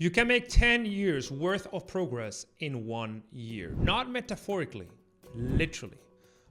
You can make 10 years worth of progress in 1 year. Not metaphorically, literally.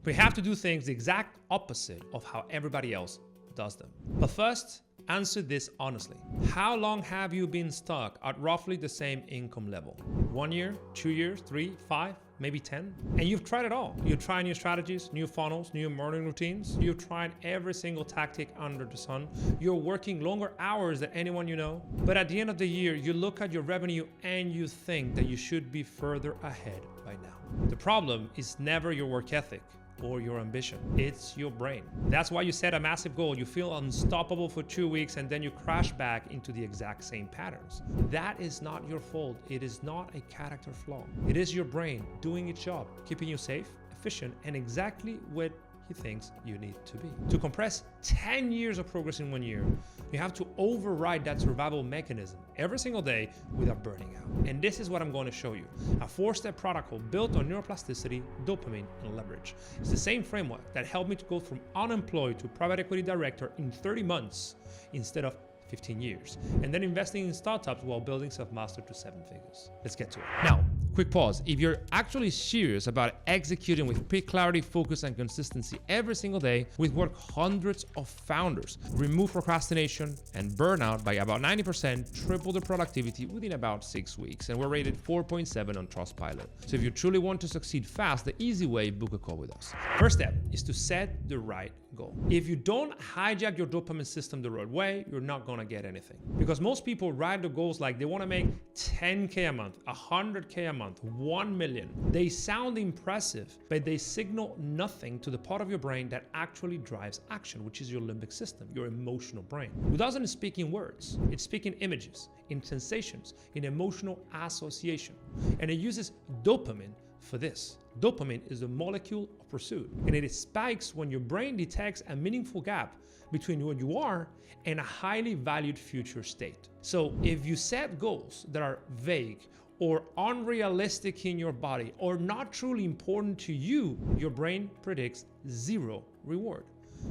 We have to do things the exact opposite of how everybody else does them. But first, answer this honestly. How long have you been stuck at roughly the same income level? 1 year, 2 years, 3, 5, maybe 10? And you've tried it all. You've tried new strategies, new funnels, new morning routines. You've tried every single tactic under the sun. You're working longer hours than anyone you know. But at the end of the year, you look at your revenue and you think that you should be further ahead by now. The problem is never your work ethic or your ambition. It's your brain. That's why you set a massive goal, you feel unstoppable for 2 weeks, and then you crash back into the exact same patterns. That is not your fault. It is not a character flaw. It is your brain doing its job, keeping you safe, efficient, and exactly what he thinks you need to be. To compress 10 years of progress in 1 year, you have to override that survival mechanism every single day without burning out. And this is what I'm going to show you. A 4-step protocol built on neuroplasticity, dopamine, and leverage. It's the same framework that helped me to go from unemployed to private equity director in 30 months instead of 15 years, and then investing in startups while building Selfmastered to 7 figures. Let's get to it. Now, quick pause. If you're actually serious about executing with peak clarity, focus, and consistency every single day, we've worked hundreds of founders, remove procrastination and burnout by about 90%, triple the productivity within about 6 weeks, and we're rated 4.7 on Trustpilot. So if you truly want to succeed fast, the easy way, book a call with us. First step is to set the right goal. If you don't hijack your dopamine system the right way, you're not going to get anything. Because most people write the goals like they want to make 10K a month, 100K a month, 1 million. They sound impressive, but they signal nothing to the part of your brain that actually drives action, which is your limbic system, your emotional brain. It doesn't speak in words, it's speaking images, in sensations, in emotional association. And it uses dopamine for this. Dopamine is the molecule of pursuit, and it spikes when your brain detects a meaningful gap between what you are and a highly valued future state. So if you set goals that are vague or unrealistic in your body or not truly important to you, your brain predicts 0 reward.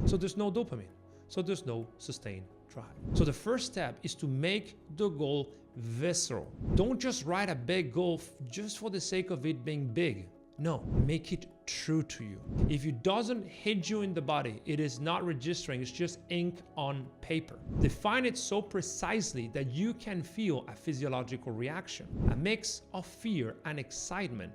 So there's no dopamine. So there's no sustained drive. So the first step is to make the goal visceral. Don't just write a big goal just for the sake of it being big. No, make it true to you. If it doesn't hit you in the body, it is not registering, it's just ink on paper. Define it so precisely that you can feel a physiological reaction, a mix of fear and excitement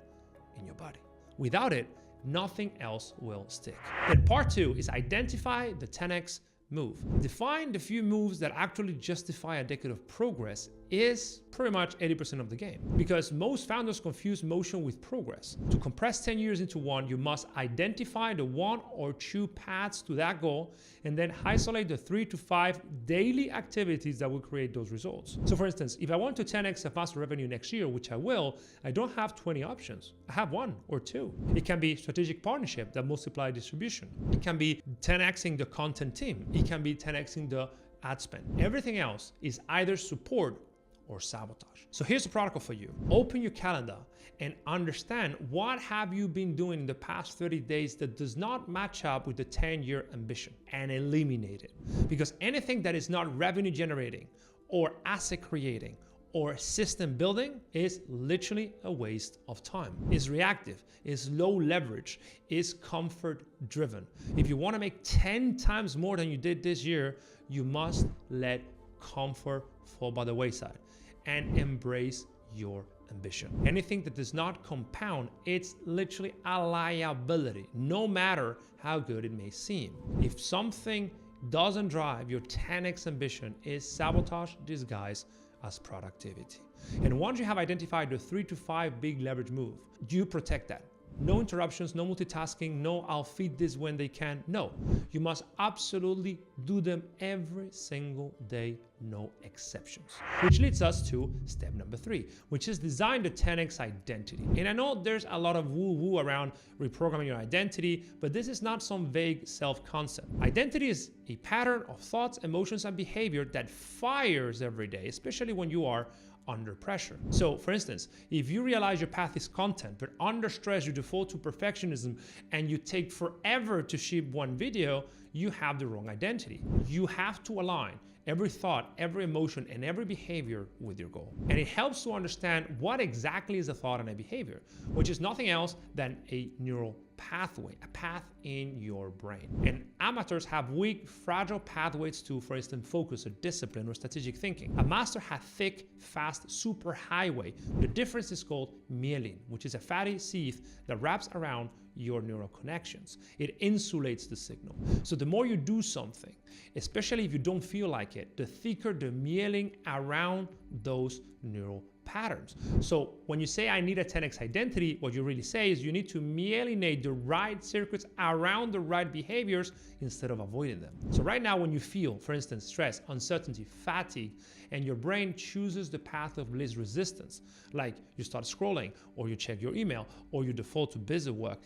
in your body. Without it, nothing else will stick. Then part 2 is identify the 10x move. Define the few moves that actually justify a decade of progress is pretty much 80% of the game. Because most founders confuse motion with progress. To compress 10 years into one, you must identify the 1 or 2 paths to that goal and then isolate the 3 to 5 daily activities that will create those results. So for instance, if I want to 10x Selfmastered revenue next year, which I will, I don't have 20 options. I have 1 or 2. It can be strategic partnership that multiply distribution. It can be 10xing the content team. It can be 10xing the ad spend. Everything else is either support or sabotage. So here's the protocol for you. Open your calendar and understand what have you been doing in the past 30 days that does not match up with the 10-year ambition, and eliminate it. Because anything that is not revenue generating or asset creating or system building is literally a waste of time. It's reactive, it's low leverage, it's comfort driven. If you want to make 10 times more than you did this year, you must let comfort fall by the wayside and embrace your ambition. Anything that does not compound, it's literally a liability, no matter how good it may seem. If something doesn't drive your 10x ambition, is sabotage disguised as productivity. And once you have identified the 3 to 5 big leverage move, you protect that. No interruptions, no multitasking, no I'll feed this when they can. No, you must absolutely do them every single day, no exceptions. Which leads us to step number 3, which is design the 10x identity. And I know there's a lot of woo-woo around reprogramming your identity, but this is not some vague self-concept. Identity is a pattern of thoughts, emotions, and behavior that fires every day, especially when you are under pressure. So for instance, if you realize your path is content, but under stress you default to perfectionism and you take forever to ship one video, you have the wrong identity. You have to align every thought, every emotion, and every behavior with your goal. And it helps to understand what exactly is a thought and a behavior, which is nothing else than a neural pathway, a path in your brain. And amateurs have weak, fragile pathways to, for instance, focus or discipline or strategic thinking. A master has thick, fast, superhighway. The difference is called myelin, which is a fatty sheath that wraps around your neural connections. It insulates the signal. So the more you do something, especially if you don't feel like it, the thicker the myelin around those neural patterns. So when you say I need a 10x identity, what you really say is you need to myelinate the right circuits around the right behaviors instead of avoiding them. So right now when you feel, for instance, stress, uncertainty, fatigue, and your brain chooses the path of least resistance, like you start scrolling or you check your email or you default to busy work,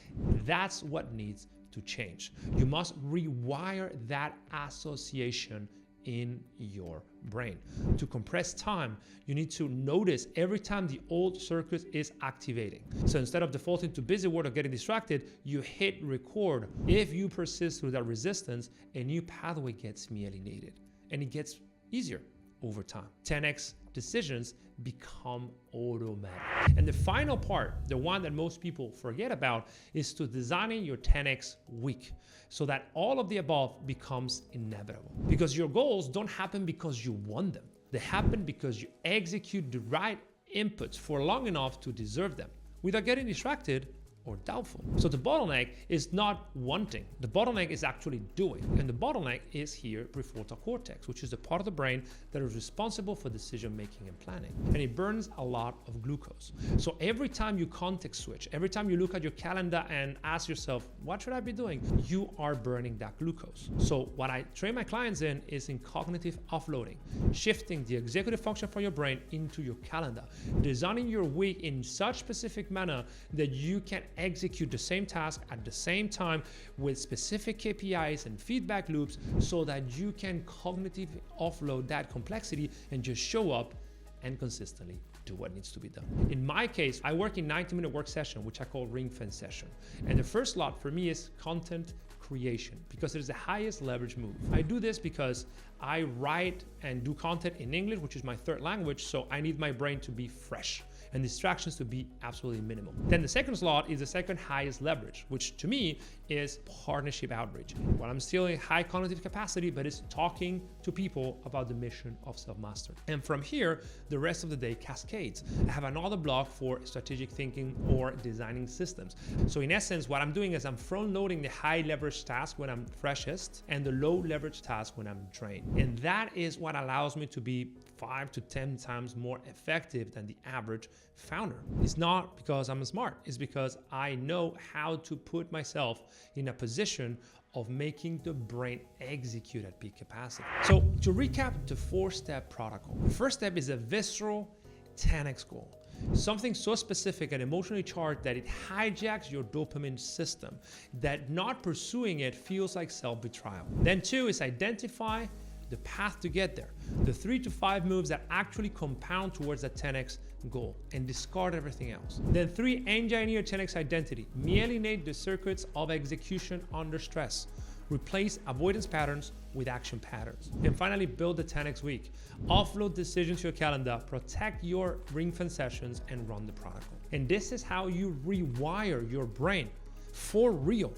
that's what needs to change. You must rewire that association in your brain. To compress time, you need to notice every time the old circuit is activating. So instead of defaulting to busy work or getting distracted, you hit record. If you persist through that resistance, a new pathway gets myelinated and it gets easier over time. 10x decisions become automatic. And the final part, the one that most people forget about, is to designing your 10x week so that all of the above becomes inevitable. Because your goals don't happen because you want them. They happen because you execute the right inputs for long enough to deserve them without getting distracted or doubtful. So the bottleneck is not wanting. The bottleneck is actually doing. And the bottleneck is here prefrontal cortex, which is the part of the brain that is responsible for decision making and planning. And it burns a lot of glucose. So every time you context switch, every time you look at your calendar and ask yourself, what should I be doing? You are burning that glucose. So what I train my clients in is in cognitive offloading, shifting the executive function from your brain into your calendar, designing your week in such specific manner that you can execute the same task at the same time with specific KPIs and feedback loops so that you can cognitively offload that complexity and just show up and consistently do what needs to be done. In my case, I work in 90-minute work session, which I call ring fence session. And the first slot for me is content creation because it is the highest leverage move. I do this because I write and do content in English, which is my third language, so I need my brain to be fresh and distractions to be absolutely minimal. Then the second slot is the second highest leverage, which to me is partnership outreach. Well, I'm still in high cognitive capacity, but it's talking to people about the mission of Selfmastered. And from here, the rest of the day cascades. I have another block for strategic thinking or designing systems. So in essence, what I'm doing is I'm front loading the high leverage task when I'm freshest and the low leverage task when I'm drained. And that is what allows me to be 5 to 10 times more effective than the average founder. It's not because I'm smart, it's because I know how to put myself in a position of making the brain execute at peak capacity. So to recap the 4-step protocol, the first step is a visceral 10x goal. Something so specific and emotionally charged that it hijacks your dopamine system, that not pursuing it feels like self-betrayal. Then 2 is identify the path to get there, the 3 to 5 moves that actually compound towards that 10x goal, and discard everything else. Then 3, engineer 10x identity, myelinate the circuits of execution under stress, replace avoidance patterns with action patterns. And finally, build the 10x week, offload decisions to your calendar, protect your ring fence sessions, and run the protocol. And this is how you rewire your brain for real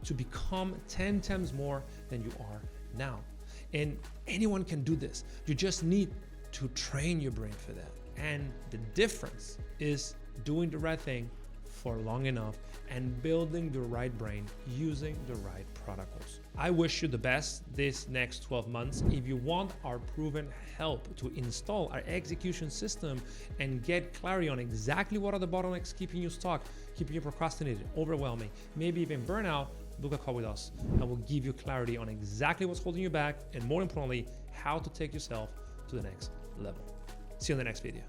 to become 10 times more than you are now. And anyone can do this. You just need to train your brain for that. And the difference is doing the right thing for long enough and building the right brain using the right protocols. I wish you the best this next 12 months. If you want our proven help to install our execution system and get clarity on exactly what are the bottlenecks keeping you stuck, keeping you procrastinated, overwhelming, maybe even burnout, book a call with us and we'll give you clarity on exactly what's holding you back and more importantly, how to take yourself to the next level. See you in the next video.